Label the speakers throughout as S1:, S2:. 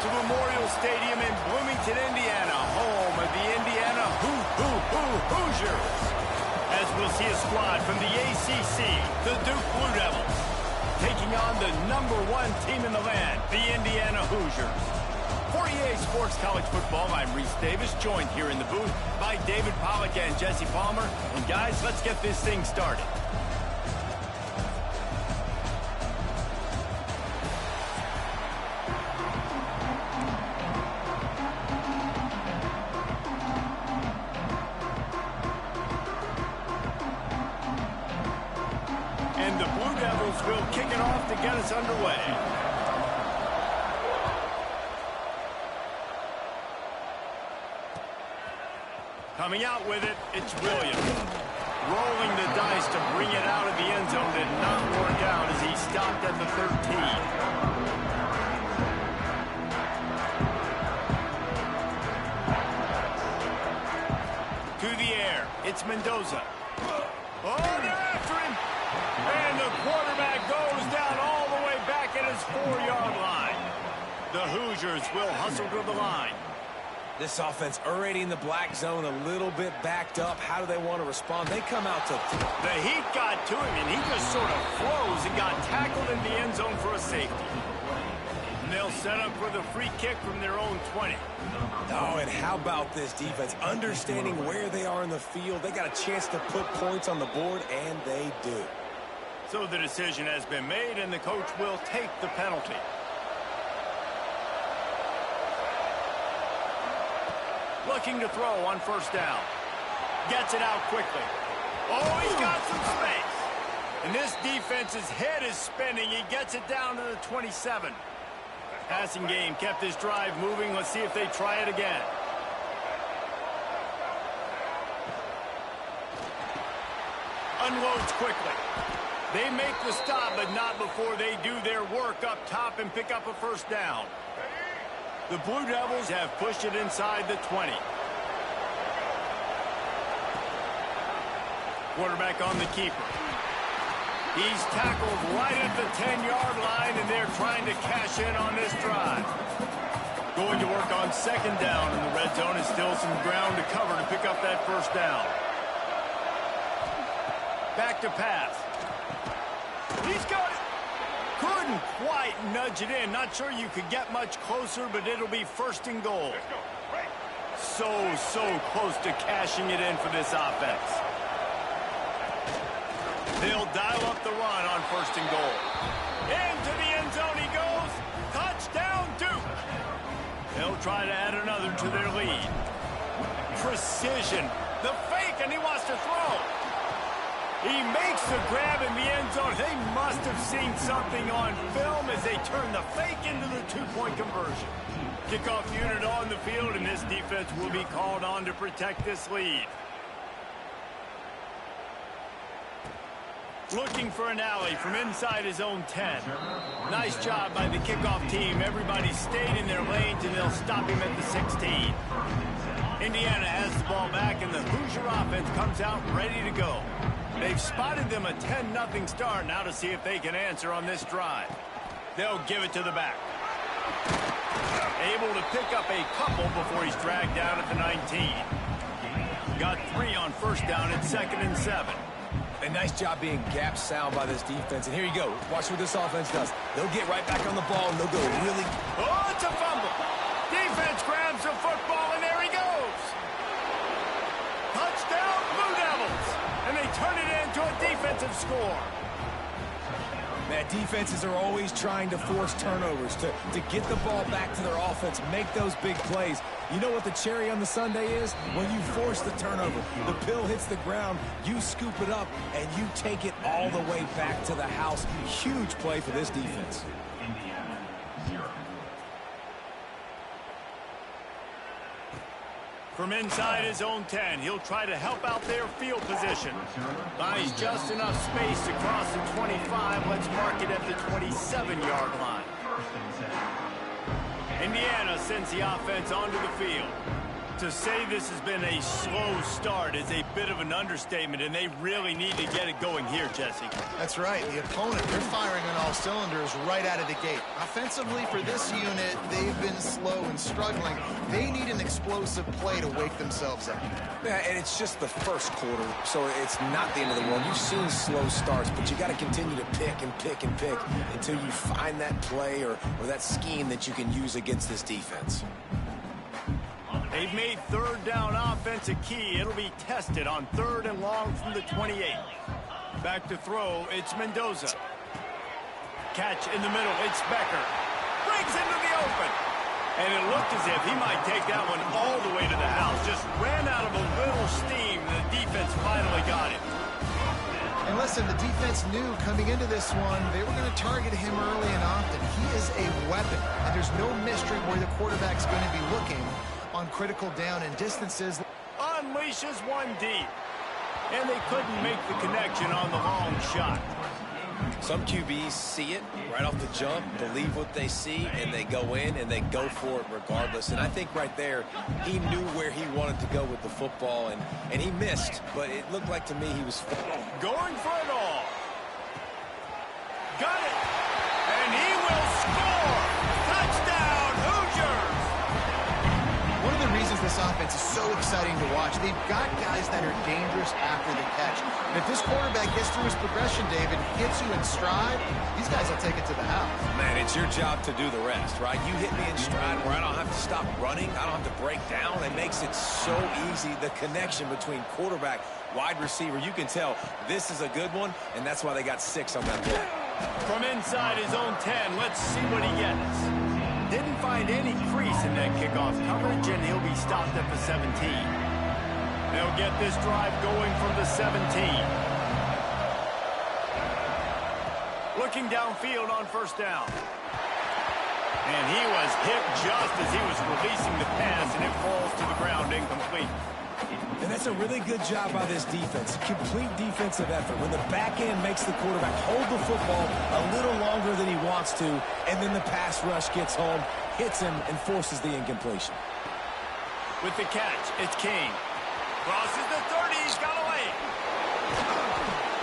S1: to Memorial Stadium in Bloomington, Indiana, home of the Indiana Hoosiers. As we'll see a squad from the ACC, the Duke Blue Devils, taking on the #1 team in the land, the Indiana Hoosiers. For EA Sports College Football, I'm Reese Davis, joined here in the booth by David Pollack and Jesse Palmer. And guys, let's get this thing started. And the Blue Devils will kick it off to get us underway. Coming out with it, it's Williams. Rolling the dice to bring it out of the end zone did not work out as he stopped at the 13. To the air, it's Mendoza. Oh, they're after him! And the quarterback goes down all the way back at his 4-yard line. The Hoosiers will hustle to the line.
S2: This offense already in the black zone, a little bit backed up. How do they want to respond? They come out to...
S1: The heat got to him, and he just sort of froze and got tackled in the end zone for a safety. And they'll set up for the free kick from their own 20.
S2: Oh, and how about this defense? Understanding where they are in the field. They got a chance to put points on the board, and they do.
S1: So the decision has been made, and the coach will take the penalty. Looking to throw on first down. Gets it out quickly. Oh, he's got some space. And this defense's head is spinning. He gets it down to the 27. Passing game kept this drive moving. Let's see if they try it again. Unloads quickly. They make the stop, but not before they do their work up top and pick up a first down. The Blue Devils have pushed it inside the 20. Quarterback on the keeper. He's tackled right at the 10-yard line, and they're trying to cash in on this drive. Going to work on second down in the red zone, and still some ground to cover to pick up that first down. Back to pass. He's got it. Couldn't quite nudge it in. Not sure you could get much closer, but it'll be first and goal. So close to cashing it in for this offense. They'll dial up the run on first and goal. Into the end zone he goes. Touchdown, Duke. They'll try to add another to their lead. Precision. The fake, and he wants to throw. He makes the grab in the end zone. They must have seen something on film as they turn the fake into the two-point conversion. Kickoff unit on the field, and this defense will be called on to protect this lead. Looking for an alley from inside his own 10. Nice job by the kickoff team. Everybody stayed in their lanes, and they'll stop him at the 16. Indiana has the ball back, and the Hoosier offense comes out ready to go. They've spotted them a 10-0 start. Now to see if they can answer on this drive. They'll give it to the back. Able to pick up a couple before he's dragged down at the 19. Got 3 on first down at 2nd and 7.
S2: A nice job being gap sound by this defense. And here you go. Watch what this offense does. They'll get right back on the ball, and they'll go really...
S1: Oh, it's a fumble. Defense grabs the football, and there he goes. Touchdown, Blue Devils. And they turn it into a defensive score.
S2: Man, defenses are always trying to force turnovers to get the ball back to their offense, make those big plays. You know what the cherry on the sundae is? When you force the turnover, the pill hits the ground, you scoop it up, and you take it all the way back to the house. Huge play for this defense.
S1: From inside his own 10, he'll try to help out their field position. Buys just enough space to cross the 25. Let's mark it at the 27-yard line. Indiana sends the offense onto the field. To say this has been a slow start is a bit of an understatement, and they really need to get it going here, Jesse.
S3: That's right. The opponent, they're firing on all cylinders right out of the gate. Offensively, for this unit, they've been slow and struggling. They need an explosive play to wake themselves up.
S2: Yeah, and it's just the first quarter, so it's not the end of the world. You've seen slow starts, but you got to continue to pick and pick and pick until you find that play or that scheme that you can use against this defense.
S1: They've made third down offense a key. It'll be tested on 3rd and long from the 28. Back to throw, it's Mendoza. Catch in the middle, it's Becker. Brings into the open. And it looked as if he might take that one all the way to the house. Just ran out of a little steam. The defense finally got it.
S3: And listen, the defense knew coming into this one, they were going to target him early and often. He is a weapon, and there's no mystery where the quarterback's going to be looking on critical down and distances.
S1: Unleashes one deep. And they couldn't make the connection on the long shot.
S2: Some QBs see it right off the jump, believe what they see, and they go in and they go for it regardless. And I think right there, he knew where he wanted to go with the football, and he missed, but it looked like to me he was
S1: going for it all. Got it. And he will score. Touchdown, Hoosiers.
S3: One of the reasons this offense is so exciting to watch, they've got guys that are dangerous after the catch. And if this quarterback gets through his progression, David, hits you in stride, these guys will take it to the house.
S2: Man, it's your job to do the rest, right? You hit me in stride where I don't have to stop running. I don't have to break down. It makes it so easy, the connection between quarterback, wide receiver. You can tell this is a good one, and that's why they got 6 on that play.
S1: From inside his own 10, let's see what he gets. Didn't find any crease in that kickoff coverage, and he'll be stopped at the 17. They'll get this drive going from the 17. Looking downfield on 1st down. And he was hit just as he was releasing the pass, and it falls to the ground incomplete.
S2: And that's a really good job by this defense. Complete defensive effort. When the back end makes the quarterback hold the football a little longer than he wants to, and then the pass rush gets home, hits him, and forces the incompletion.
S1: With the catch, it's King. Crosses the 30, he's got away.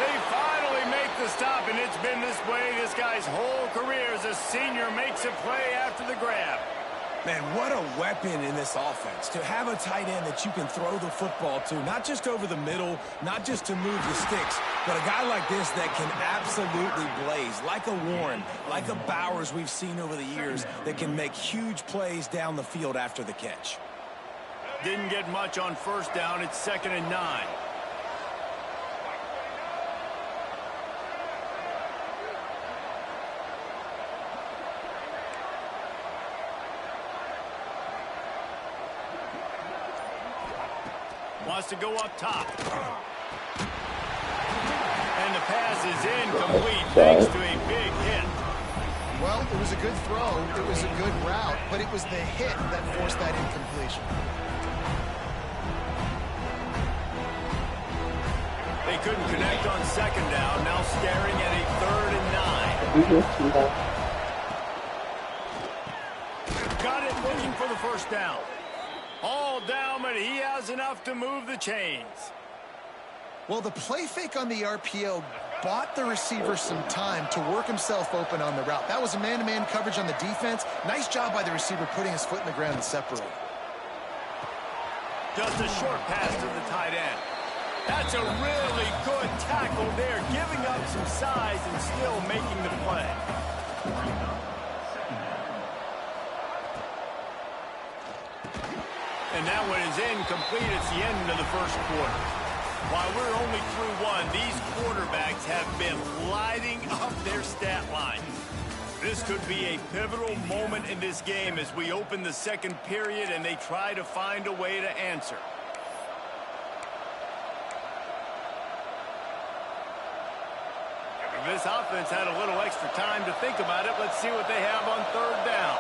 S1: They finally make the stop, and it's been this way this guy's whole career as a senior makes a play after the grab.
S2: Man, what a weapon in this offense. To have a tight end that you can throw the football to, not just over the middle, not just to move the sticks, but a guy like this that can absolutely blaze, like a Warren, like a Bowers we've seen over the years, that can make huge plays down the field after the catch.
S1: Didn't get much on 1st down. It's 2nd and 9. Wants to go up top. And the pass is incomplete thanks to a big hit.
S3: Well, it was a good throw. It was a good route, but it was the hit that forced that incompletion.
S1: They couldn't connect on 2nd down. Now staring at a 3rd and 9. Got it, looking for the 1st down. All down, but he has enough to move the chains.
S3: Well, the play fake on the RPO bought the receiver some time to work himself open on the route. That was a man-to-man coverage on the defense. Nice job by the receiver putting his foot in the ground and separating.
S1: Just a short pass to the tight end. That's a really good tackle there, giving up some size and still making the play. And that one is incomplete. It's the end of the 1st quarter. While we're only through 1, these quarterbacks have been lighting up their stat line. This could be a pivotal moment in this game as we open the 2nd period and they try to find a way to answer. If this offense had a little extra time to think about it, let's see what they have on 3rd down.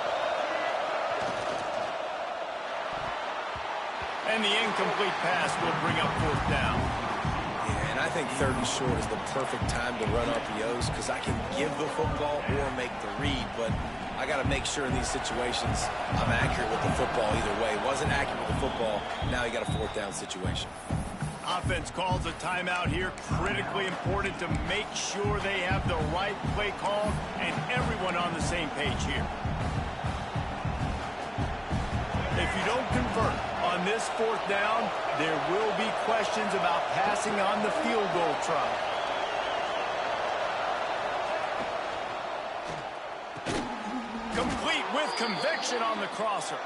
S1: And the incomplete pass will bring up 4th down.
S2: Yeah, and I think 3rd and short is the perfect time to run RPOs because I can give the football or make the read, but I got to make sure in these situations I'm accurate with the football either way. Wasn't accurate with the football. Now you got a fourth down situation.
S1: Offense calls a timeout here. Critically important to make sure they have the right play call and everyone on the same page here. If you don't convert on this fourth down, there will be questions about passing on the field goal try. Complete with conviction on the crosser.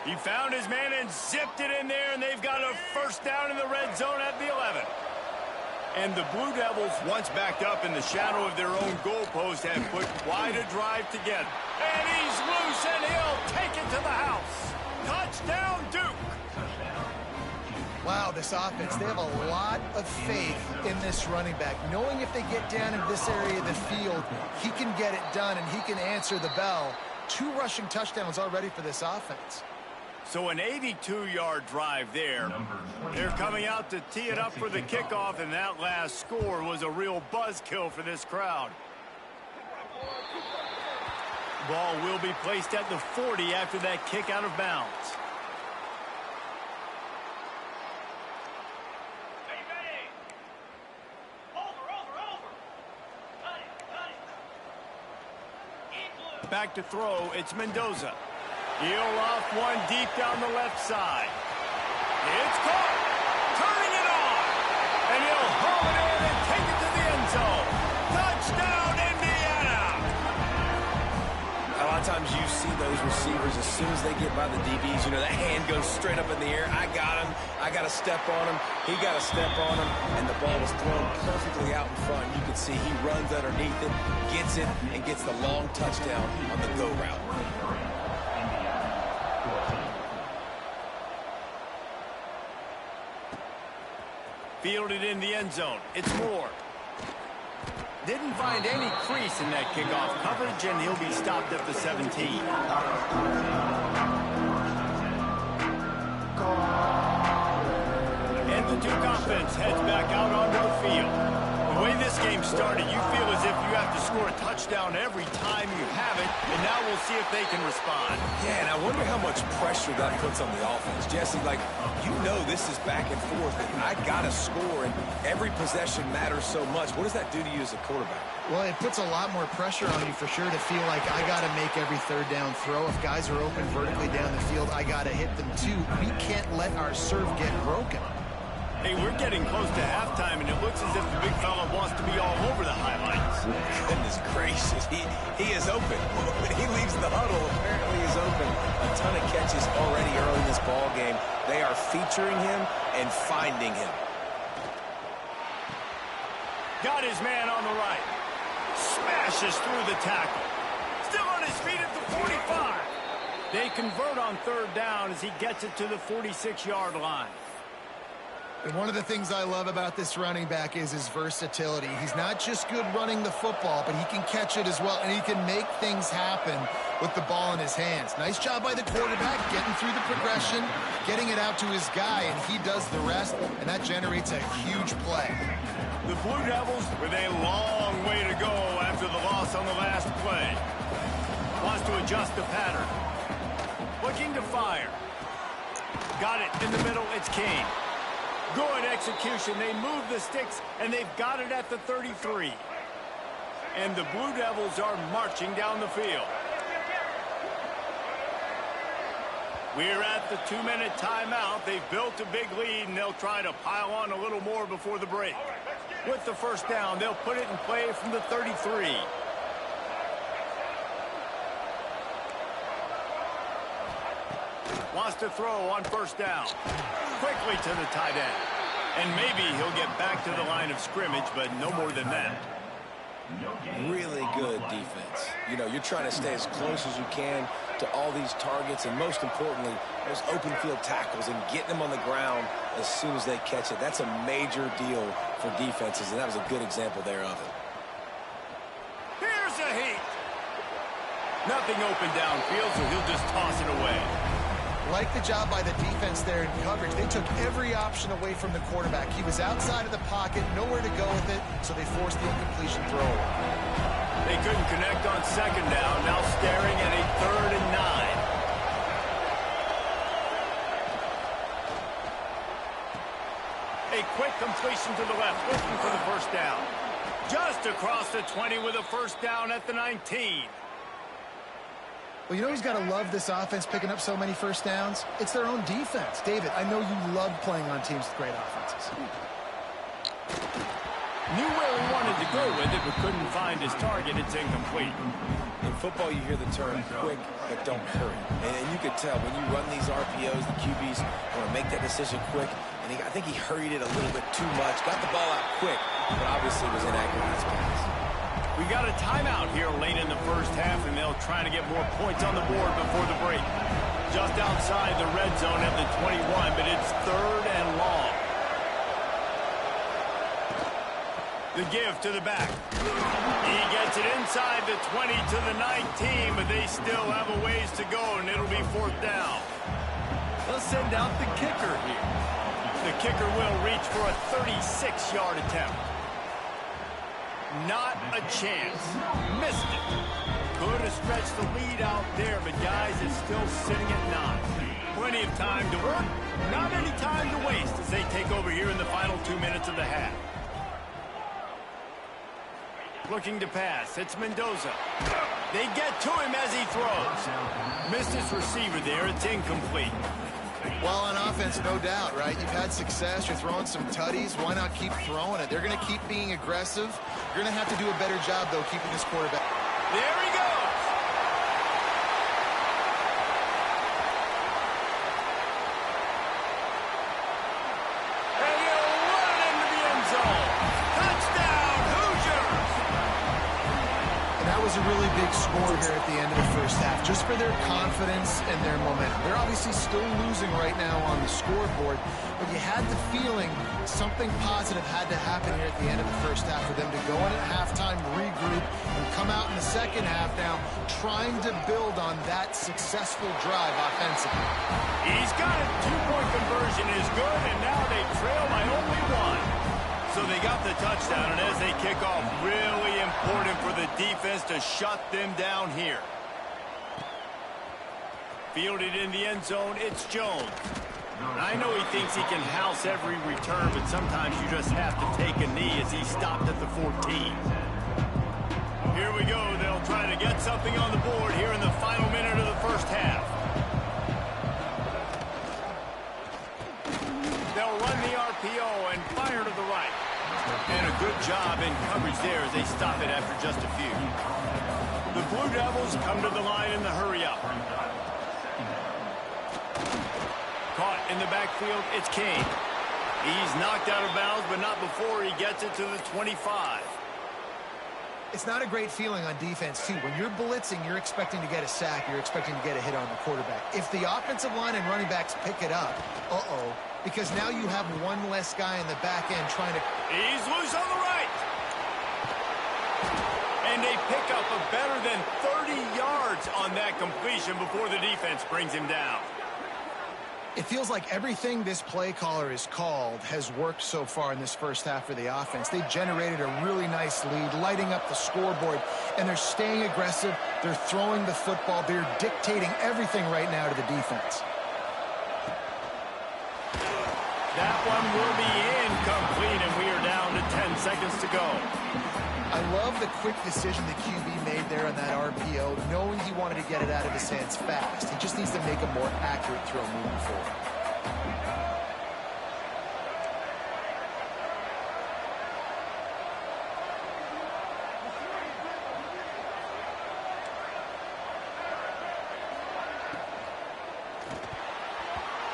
S1: He found his man and zipped it in there, and they've got a first down in the red zone at the 11. And the Blue Devils, once backed up in the shadow of their own goalpost, have put quite a drive together. And he's loose, and he'll take it to the house. Touchdown, Duke.
S3: Wow, this offense, they have a lot of faith in this running back, knowing if they get down in this area of the field, he can get it done and he can answer the bell. 2 rushing touchdowns already for this offense.
S1: So an 82-yard drive there. They're coming out to tee it up for the kickoff, and that last score was a real buzzkill for this crowd. Ball will be placed at the 40 after that kick out of bounds. Back to throw, it's Mendoza. He'll off one deep down the left side. It's caught. Turning it on. And he'll haul it in and take it to the end zone. Touchdown, Indiana.
S2: A lot of times you see those receivers, as soon as they get by the DBs, you know, that hand goes straight up in the air. I got him. I got to step on him. He got to step on him. And the ball was thrown perfectly out in front. You can see he runs underneath it, gets it, and gets the long touchdown on the go route.
S1: Fielded in the end zone. It's Moore. Didn't find any crease in that kickoff coverage, and he'll be stopped at the 17. And the Duke offense heads back out onto the field. The way this game started, you feel as if you have to score a touchdown every time you have it, and now we'll see if they can respond.
S2: Yeah, and I wonder how much pressure that puts on the offense. Jesse, like, you know this is back and forth, and I got to score, and every possession matters so much. What does that do to you as a quarterback?
S3: Well, it puts a lot more pressure on you for sure to feel like I got to make every third down throw. If guys are open vertically down the field, I got to hit them too. We can't let our serve get broken.
S1: Hey, we're getting close to halftime, and it looks as if the big fella wants to be all over the highlights.
S2: Goodness gracious, he is open. When he leaves the huddle, apparently he's open. A ton of catches already early in this ball game. They are featuring him and finding him.
S1: Got his man on the right. Smashes through the tackle. Still on his feet at the 45. They convert on third down as he gets it to the 46-yard line.
S3: And one of the things I love about this running back is his versatility. He's not just good running the football, but he can catch it as well, and he can make things happen with the ball in his hands. Nice job by the quarterback, getting through the progression, getting it out to his guy, and he does the rest, and that generates a huge play.
S1: The Blue Devils with a long way to go after the loss on the last play. Wants to adjust the pattern. Looking to fire. Got it in the middle, it's Kane. Good execution. They move the sticks, and they've got it at the 33. And the Blue Devils are marching down the field. We're at the 2-minute timeout. They've built a big lead, and they'll try to pile on a little more before the break. With the first down, they'll put it in play from the 33. Wants to throw on first down. Quickly to the tight end. And maybe he'll get back to the line of scrimmage, but no more than that.
S2: Really good defense. You know, you're trying to stay as close as you can to all these targets, and most importantly, those open field tackles and getting them on the ground as soon as they catch it. That's a major deal for defenses, and that was a good example there of it.
S1: Here's a heat. Nothing open downfield, so he'll just toss it away.
S3: Like the job by the defense there in coverage. They took every option away from the quarterback. He was outside of the pocket, nowhere to go with it, so they forced the incompletion throw.
S1: They couldn't connect on second down. Now staring at a 3rd and 9. A quick completion to the left, looking for the first down. Just across the 20 with a first down at the 19.
S3: Well, you know who's got to love this offense picking up so many first downs? It's their own defense. David, I know you love playing on teams with great offenses.
S1: Knew where he wanted to go with it, but couldn't find his target. It's incomplete.
S2: In football, you hear the term quick, but don't hurry. And you could tell when you run these RPOs, the QBs want to make that decision quick. And I think he hurried it a little bit too much. Got the ball out quick, but obviously was inaccurate in his pass.
S1: We got a timeout here late in the first half, and they'll try to get more points on the board before the break. Just outside the red zone at the 21, but it's 3rd and long. The give to the back. He gets it inside the 20 to the 19, but they still have a ways to go, and it'll be 4th down. They'll send out the kicker here. The kicker will reach for a 36-yard attempt. Not a chance. Missed it. Could have stretched the lead out there, but guys, it's still sitting at 9. Plenty of time to work. Not any time to waste as they take over here in the final 2 minutes of the half. Looking to pass. It's Mendoza. They get to him as he throws. Missed his receiver there. It's incomplete.
S3: Well, on offense, no doubt, right? You've had success. You're throwing some tutties. Why not keep throwing it? They're going to keep being aggressive. You're going to have to do a better job, though, keeping this quarterback.
S1: There he goes. And he'll run it into the end zone. Touchdown, Hoosiers.
S3: And that was a really big score here at the end of the first half, just for their confidence and their momentum. They're obviously still losing right now on the scoreboard, but you had the feeling something positive had to happen here at the end of the first half for them to go in at halftime, regroup, and come out in the second half now trying to build on that successful drive offensively.
S1: He's got it. 2-point conversion is good, and now they trail by only 1. So they got the touchdown, and as they kick off, really important for the defense to shut them down here. Fielded in the end zone, it's Jones. I know he thinks he can house every return, but sometimes you just have to take a knee as he stopped at the 14. Here we go. They'll try to get something on the board here in the final minute of the first half. They'll run the RPO and fire to the right. And a good job in coverage there as they stop it after just a few. The Blue Devils come to the line in the hurry-up. Caught in the backfield, it's King. He's knocked out of bounds, but not before he gets it to the 25.
S3: It's not a great feeling on defense, too. When you're blitzing, you're expecting to get a sack. You're expecting to get a hit on the quarterback. If the offensive line and running backs pick it up, because now you have one less guy in the back end trying to...
S1: He's loose on the right. And they pick up a better than 30 yards on that completion before the defense brings him down.
S3: It feels like everything this play caller has called has worked so far in this first half for the offense. They generated a really nice lead, lighting up the scoreboard, and they're staying aggressive. They're throwing the football. They're dictating everything right now to the defense.
S1: That one will be incomplete, and we are down to 10 seconds to go.
S3: I love the quick decision the QB made there on that RPO, knowing he wanted to get it out of his hands fast. He just needs to make a more accurate throw moving forward.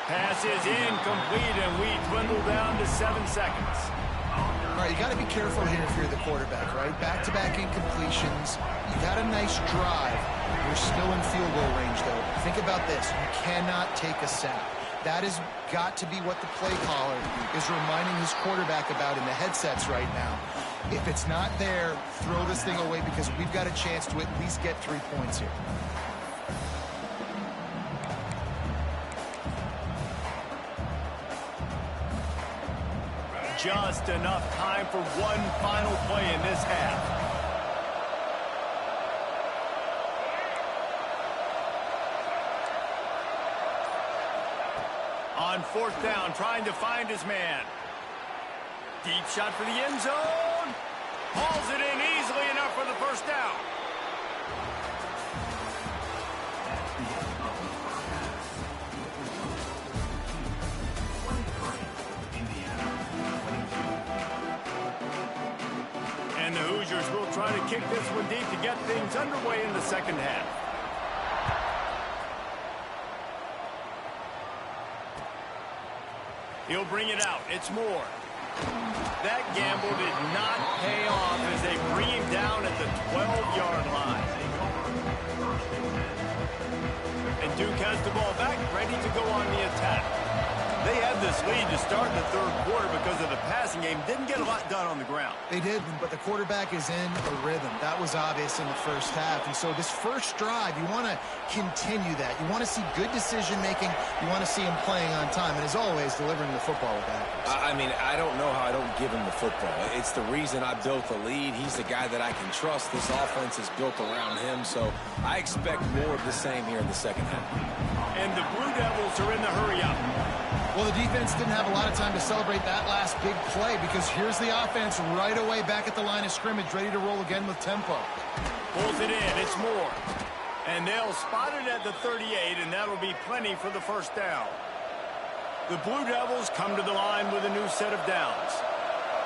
S1: Pass is incomplete, and we dwindle down to 7 seconds.
S3: All right, you got to be careful here if you're the quarterback, right? Back-to-back incompletions. You got a nice drive. You're still in field goal range, though. Think about this. You cannot take a sack. That has got to be what the play caller is reminding his quarterback about in the headsets right now. If it's not there, throw this thing away because we've got a chance to at least get 3 points here.
S1: Just enough time for one final play in this half. On fourth down, trying to find his man. Deep shot for the end zone. Hauls it in easily enough for the first down. And the Hoosiers will try to kick this one deep to get things underway in the second half. He'll bring it out. It's Moore. That gamble did not pay off as they bring him down at the 12-yard line. And Duke has the ball back, ready to go on the attack. They had this lead to start the third quarter because of the passing game. Didn't get a lot done on the ground.
S3: They did, but the quarterback is in a rhythm. That was obvious in the first half. And so this first drive, you want to continue that. You want to see good decision-making. You want to see him playing on time. And as always, delivering the football with accuracy.
S2: I mean, I don't know how I don't give him the football. It's the reason I built the lead. He's the guy that I can trust. This offense is built around him. So I expect more of the same here in the second half.
S1: And the Blue Devils are in the hurry-up.
S3: Well, the defense didn't have a lot of time to celebrate that last big play because here's the offense right away back at the line of scrimmage, ready to roll again with tempo.
S1: Pulls it in. It's Moore. And they'll spot it at the 38, and that'll be plenty for the first down. The Blue Devils come to the line with a new set of downs.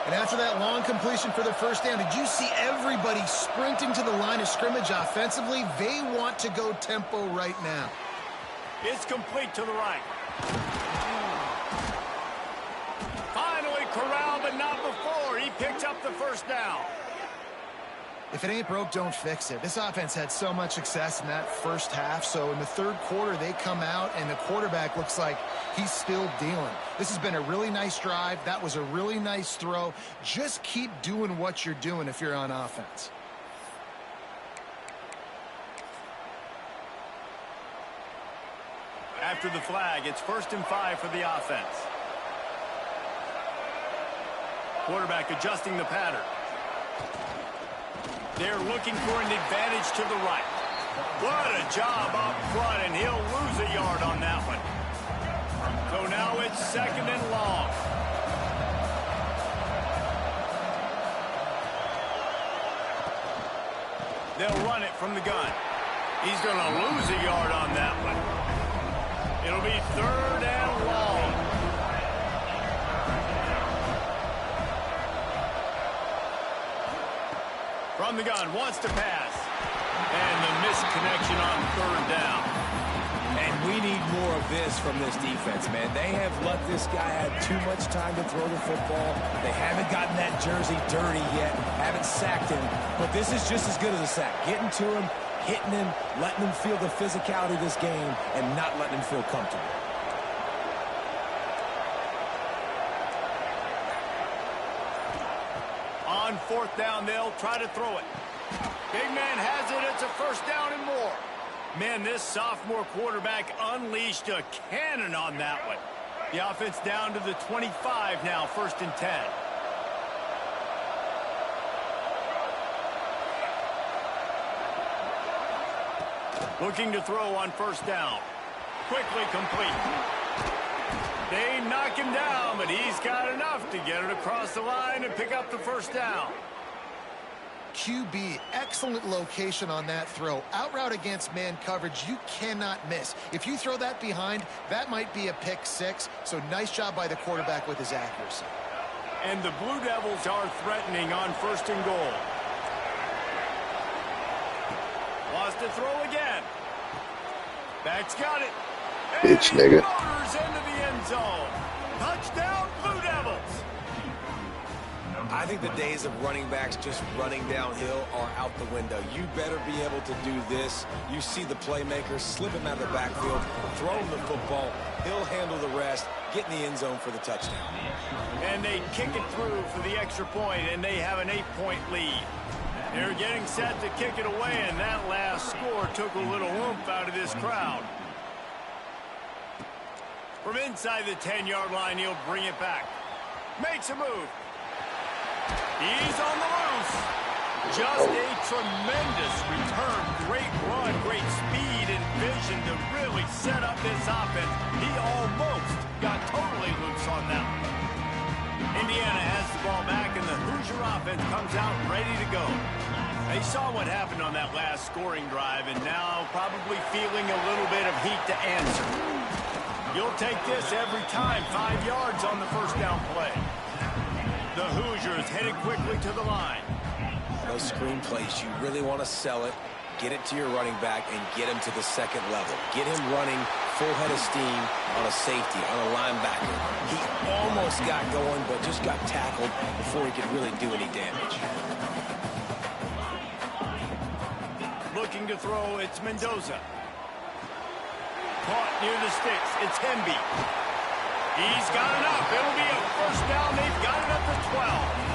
S3: And after that long completion for the first down, did you see everybody sprinting to the line of scrimmage offensively? They want to go tempo right now.
S1: It's complete to the right. Finally corralled, but not before. He picked up the first down.
S3: If it ain't broke, don't fix it. This offense had so much success in that first half, so in the third quarter, they come out, and the quarterback looks like he's still dealing. This has been a really nice drive. That was a really nice throw. Just keep doing what you're doing if you're on offense.
S1: After the flag, it's 1st and 5 for the offense. Quarterback adjusting the pattern. They're looking for an advantage to the right. What a job up front, and he'll lose a yard on that one. So now it's 2nd and long. They'll run it from the gun. He's going to lose a yard on that one. It'll be 3rd and long. From the gun, wants to pass. And the misconnection on 3rd down.
S2: And we need more of this from this defense, man. They have let this guy have too much time to throw the football. They haven't gotten that jersey dirty yet, haven't sacked him. But this is just as good as a sack. Getting to him, hitting him, letting him feel the physicality of this game, and not letting him feel comfortable.
S1: On 4th down, they'll try to throw it. Big man has it. It's a 1st down and more. Man, this sophomore quarterback unleashed a cannon on that one. The offense down to the 25 now, 1st and 10. Looking to throw on 1st down. Quickly complete. They knock him down, but he's got enough to get it across the line and pick up the 1st down.
S3: QB, excellent location on that throw. Out route against man coverage, you cannot miss. If you throw that behind, that might be a pick 6. So nice job by the quarterback with his accuracy.
S1: And the Blue Devils are threatening on 1st and goal. Wants to throw again. Back's got it.
S4: Bitch, nigga.
S1: Motors into the end zone. Touchdown, Blue Devils.
S2: I think the days of running backs just running downhill are out the window. You better be able to do this. You see the playmaker, slip him out of the backfield, throw him the football. He'll handle the rest, get in the end zone for the touchdown.
S1: And they kick it through for the extra point, and they have an 8-point lead. They're getting set to kick it away, and that last score took a little oomph out of this crowd. From inside the 10-yard line, he'll bring it back. Makes a move. He's on the loose. Just a tremendous return. Great run, great speed and vision to really set up this offense. He almost got totally loose on them. Indiana has the ball back, and the Hoosier offense comes out ready to go. They saw what happened on that last scoring drive, and now probably feeling a little bit of heat to answer. You'll take this every time. 5 yards on the first down play. The Hoosiers headed quickly to the line.
S2: Those screen plays, you really want to sell it, get it to your running back, and get him to the second level. Get him running full head of steam on a safety, on a linebacker. He almost got going, but just got tackled before he could really do any damage.
S1: Looking to throw, it's Mendoza. Caught near the sticks, it's Hemby. He's got enough. It'll be a first down. They've got it up to 12.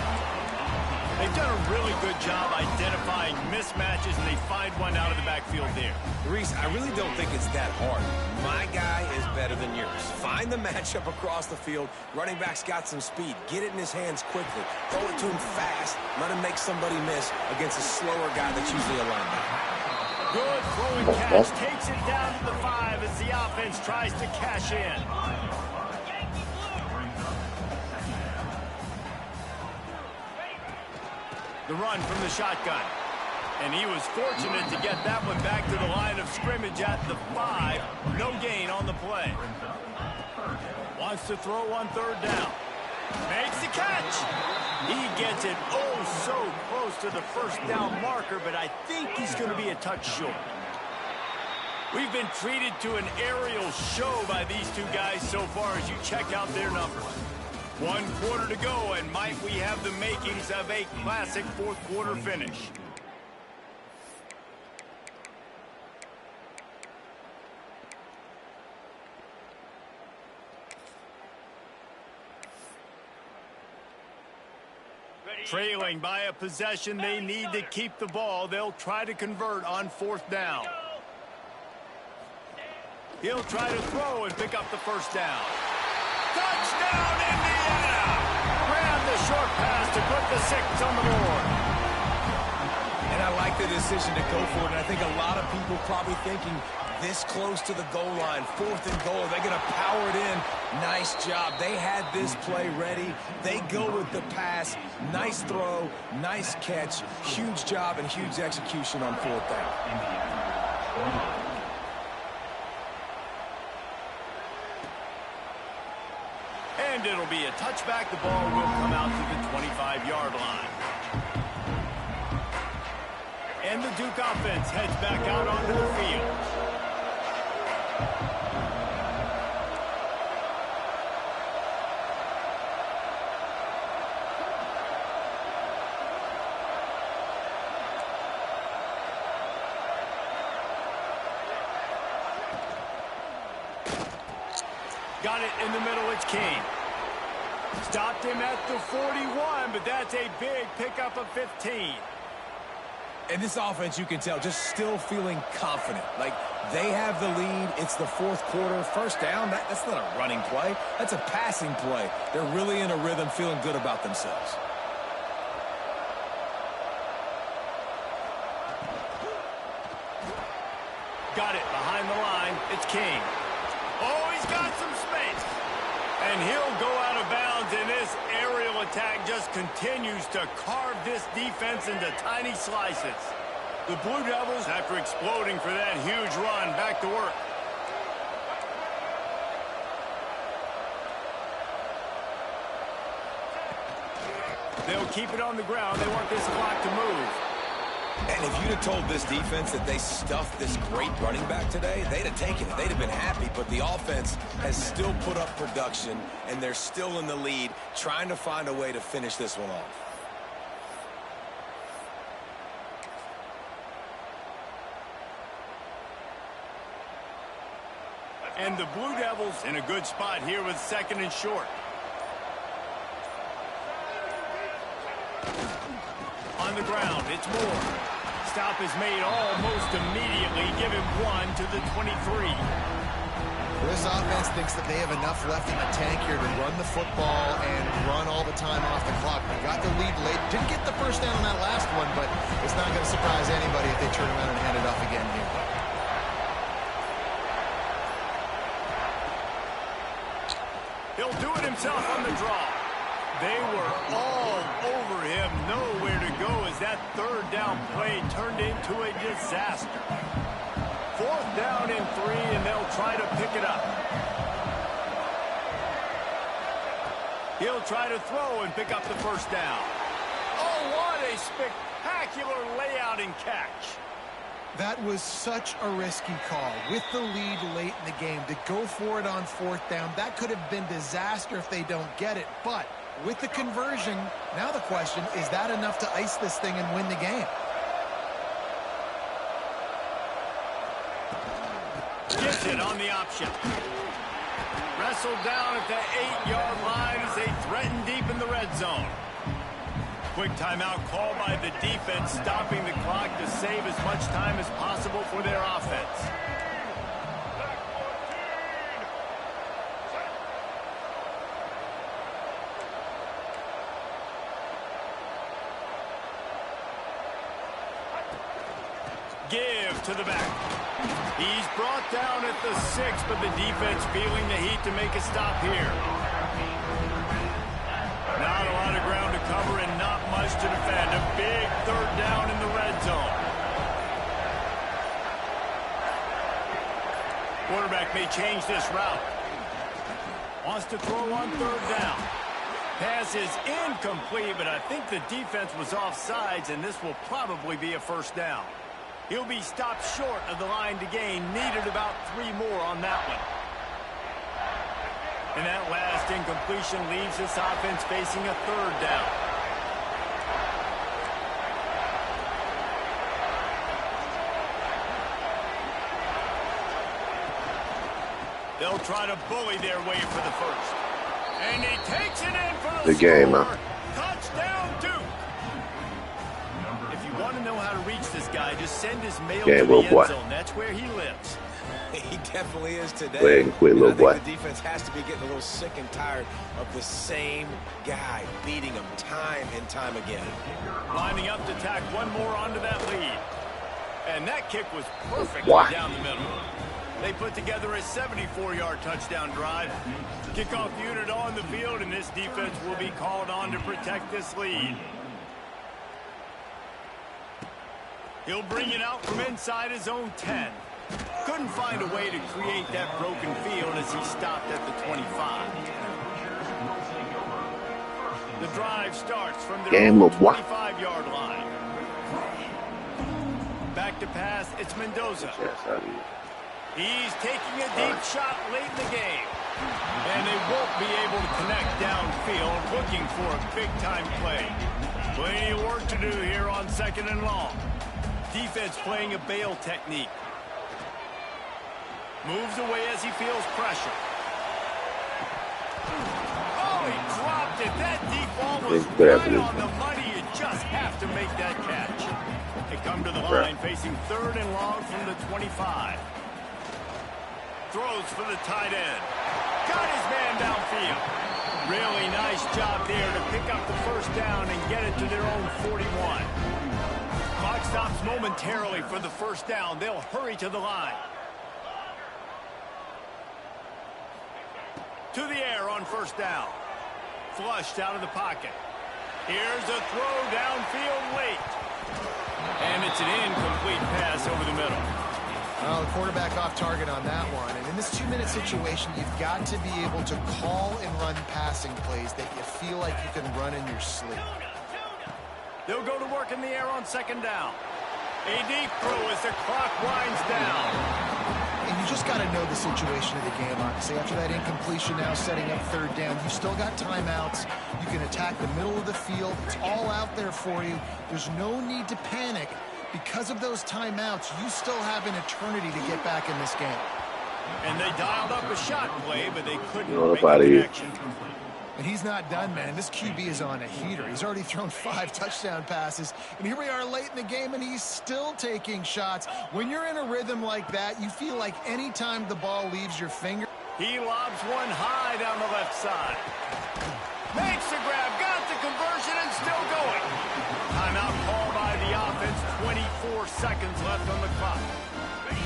S1: They've done a really good job identifying mismatches, and they find one out of the backfield there.
S2: Reese, I really don't think it's that hard. My guy is better than yours. Find the matchup across the field. Running back's got some speed. Get it in his hands quickly. Throw it to him fast. Let him make somebody miss against a slower guy that's usually a linebacker.
S1: Good throwing catch. Takes it down to the 5 as the offense tries to cash in. The run from the shotgun. And he was fortunate to get that one back to the line of scrimmage at the 5. No gain on the play. Wants to throw on third down. Makes the catch. He gets it oh so close to the first down marker, but I think he's going to be a touch short. We've been treated to an aerial show by these two guys so far as you check out their numbers. 1 quarter to go, and might we have the makings of a classic fourth quarter finish. Trailing by a possession, they need to keep the ball. They'll try to convert on fourth down. He'll try to throw and pick up the first down. Touchdown, Indiana! Ran the short pass to put the 6 on the board.
S2: And I like the decision to go for it. And I think a lot of people probably thinking this close to the goal line, 4th and goal, they're going to power it in. Nice job. They had this play ready. They go with the pass. Nice throw, nice catch. Huge job and huge execution on 4th down.
S1: And it'll be a touchback. The ball will come out to the 25-yard line. And the Duke offense heads back out onto the field. Got it in the middle, it's King. Stopped him at the 41, but that's a big pickup of 15.
S2: And this offense, you can tell, just still feeling confident. Like, they have the lead. It's the 4th quarter. First down, that's not a running play. That's a passing play. They're really in a rhythm, feeling good about themselves.
S1: Got it behind the line. It's King. Oh, he's got some space. And he'll go out of bounds, and this aerial attack just continues to carve this defense into tiny slices. The Blue Devils, after exploding for that huge run, back to work. They'll keep it on the ground. They want this clock to move.
S2: And if you'd have told this defense that they stuffed this great running back today, they'd have taken it. They'd have been happy. But the offense has still put up production, and they're still in the lead, trying to find a way to finish this one off.
S1: And the Blue Devils in a good spot here with 2nd and short. On the ground, it's Moore. Stop is made almost immediately. Give him 1 to the 23.
S3: This offense thinks that they have enough left in the tank here to run the football and run all the time off the clock. They got the lead late. Didn't get the first down on that last one, but it's not going to surprise anybody if they turn around and hand it off again here.
S1: He'll do it himself on the draw. They were all over him, nowhere to go as that third down play turned into a disaster. Fourth down and 3, and they'll try to pick it up. He'll try to throw and pick up the first down. Oh, what a spectacular layout and catch.
S3: That was such a risky call with the lead late in the game to go for it on fourth down. That could have been disaster if they don't get it, but with the conversion, now the question, is that enough to ice this thing and win the game?
S1: Gets it on the option. Wrestled down at the 8-yard line as they threaten deep in the red zone. Quick timeout call by the defense, stopping the clock to save as much time as possible for their offense. Give to the back. He's brought down at the 6, but the defense feeling the heat to make a stop here. Not a lot of ground to cover and not much to defend. A big third down in the red zone. Quarterback may change this route. Wants to throw on third down. Pass is incomplete, but I think the defense was offsides, and this will probably be a first down. He'll be stopped short of the line to gain. Needed about 3 more on that one. And that last incompletion leaves this offense facing a third down. They'll try to bully their way for the first. And he takes it in for the
S4: game.
S1: Touchdown, Duke. If you want to know how to reach this guy, just send his mail
S4: Yeah,
S1: to the
S4: little
S1: end
S4: boy.
S1: zone. That's where he lives.
S2: He definitely is today.
S4: Go ahead and quit, little
S2: I think
S4: boy.
S2: the defense has to be getting a little sick and tired of the same guy beating them time and time again.
S1: Lining up to tack one more onto that lead. And that kick was perfect
S4: Wow.
S1: down the middle. They put together a 74-yard touchdown drive. Kickoff unit on the field, and this defense will be called on to protect this lead. He'll bring it out from inside his own 10. Couldn't find a way to create that broken field as he stopped at the 25. The drive starts from their
S4: Game
S1: own
S4: of what?
S1: 25-yard line. Back to pass, it's Mendoza. He's taking a deep shot late in the game. And they won't be able to connect downfield, looking for a big-time play. Plenty of work to do here on 2nd and long. Defense playing a bail technique. Moves away as he feels pressure. Oh, he dropped it. That deep ball was right on the money. You just have to make that catch. They come to the line facing 3rd and long from the 25. Throws for the tight end. Got his man downfield. Really nice job there to pick up the first down and get it to their own 41. Clock stops momentarily for the first down. They'll hurry to the line. To the air on first down. Flushed out of the pocket. Here's a throw downfield late. And it's an incomplete pass over the middle.
S3: Well, the quarterback off target on that one. And in this 2-minute situation, you've got to be able to call and run passing plays that you feel like you can run in your sleep.
S1: They'll go to work in the air on 2nd down. A deep throw as the clock winds down.
S3: And you just got to know the situation of the game, obviously. After that incompletion now setting up 3rd down, you've still got timeouts. You can attack the middle of the field. It's all out there for you. There's no need to panic. Because of those timeouts, you still have an eternity to get back in this game.
S1: And they dialed up a shot play, but they couldn't
S4: Up
S1: make
S4: out
S1: a
S4: of here.
S1: connection.
S3: And he's not done, man. This QB is on a heater. He's already thrown 5 touchdown passes. And here we are late in the game, and he's still taking shots. When you're in a rhythm like that, you feel like any time the ball leaves your finger.
S1: He lobs one high down the left side. Makes the grab, got the conversion, and still going. Timeout call by the offense. 24 seconds left on the clock.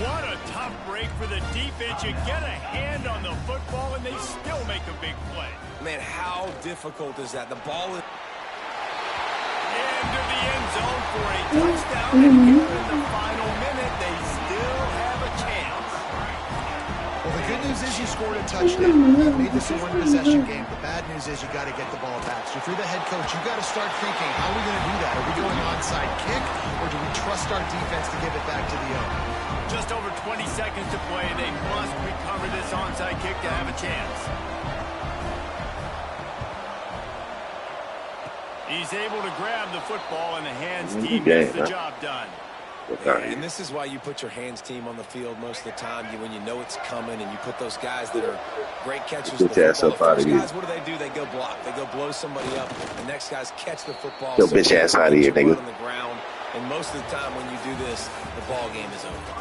S1: What a tough break for the defense. You get a hand on the football, and they still make a big play.
S2: Man, how difficult is that? The ball is...
S1: Into the end zone for a touchdown, and here in the final minute, they still have a chance.
S3: Well, the good news is you scored a touchdown. You made this a one-possession game. The bad news is you got to get the ball back. So if you're the head coach, you got to start thinking, how are we going to do that? Are we going onside kick, or do we trust our defense to give it back to the owner?
S1: Just over 20 seconds to play. They must recover this onside kick to have a chance. He's able to grab the football, and the hands team gets the job done.
S2: And this is why you put your hands team on the field most of the time. When you know it's coming, and you put those guys that are great catchers.
S4: Get your ass up out of here.
S2: Guys, what do? They go block. They go blow somebody up. The next guys catch the football.
S4: Your bitch ass out of here, nigga.
S2: On the ground. And most of the time when you do this, the ball game is over.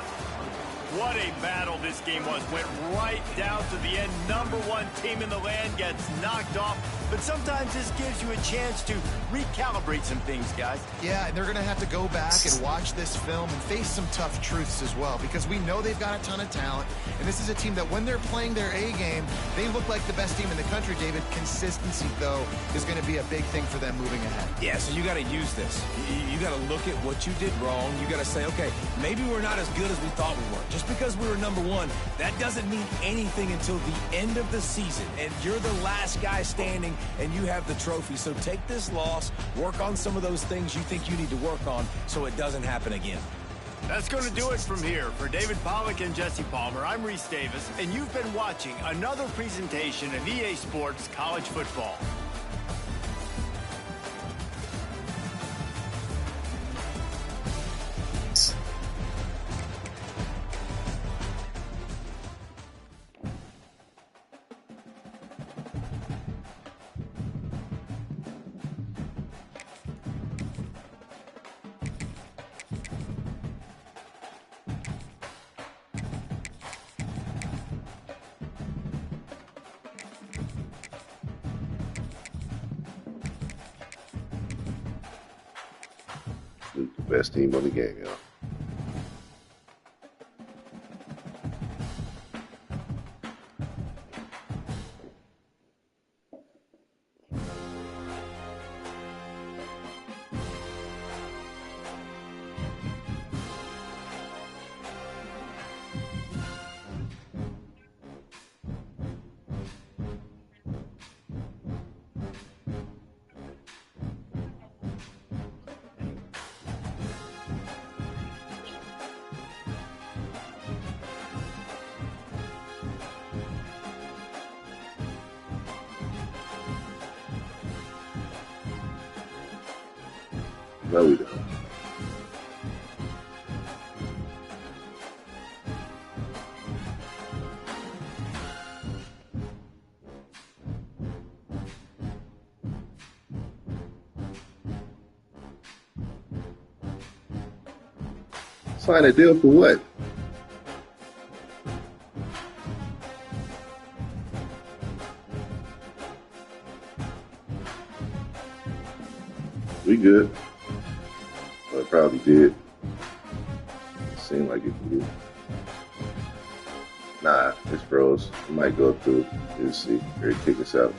S1: What a battle this game was. Went right down to the end. Number one team in the land gets knocked off. But sometimes this gives you a chance to recalibrate some things, guys.
S3: Yeah, and they're going to have to go back and watch this film and face some tough truths as well, because we know they've got a ton of talent. And this is a team that when they're playing their A game, they look like the best team in the country, David. Consistency, though, is going to be a big thing for them moving ahead.
S2: Yeah, so you got to use this. You got to look at what you did wrong. You got to say, okay, maybe we're not as good as we thought we were. Just because we were number one, that doesn't mean anything until the end of the season. And you're the last guy standing, and you have the trophy. So take this loss, work on some of those things you think you need to work on so it doesn't happen again.
S1: That's going to do it from here. For David Pollack and Jesse Palmer, I'm Reese Davis, and you've been watching another presentation of EA Sports College Football.
S4: The best team on the game, y'all. No, we don't. Sign a deal for what? We good. Well, it probably did. It seemed like it did. Nah, it's froze. It might go through. Let's see. Here, kick us out.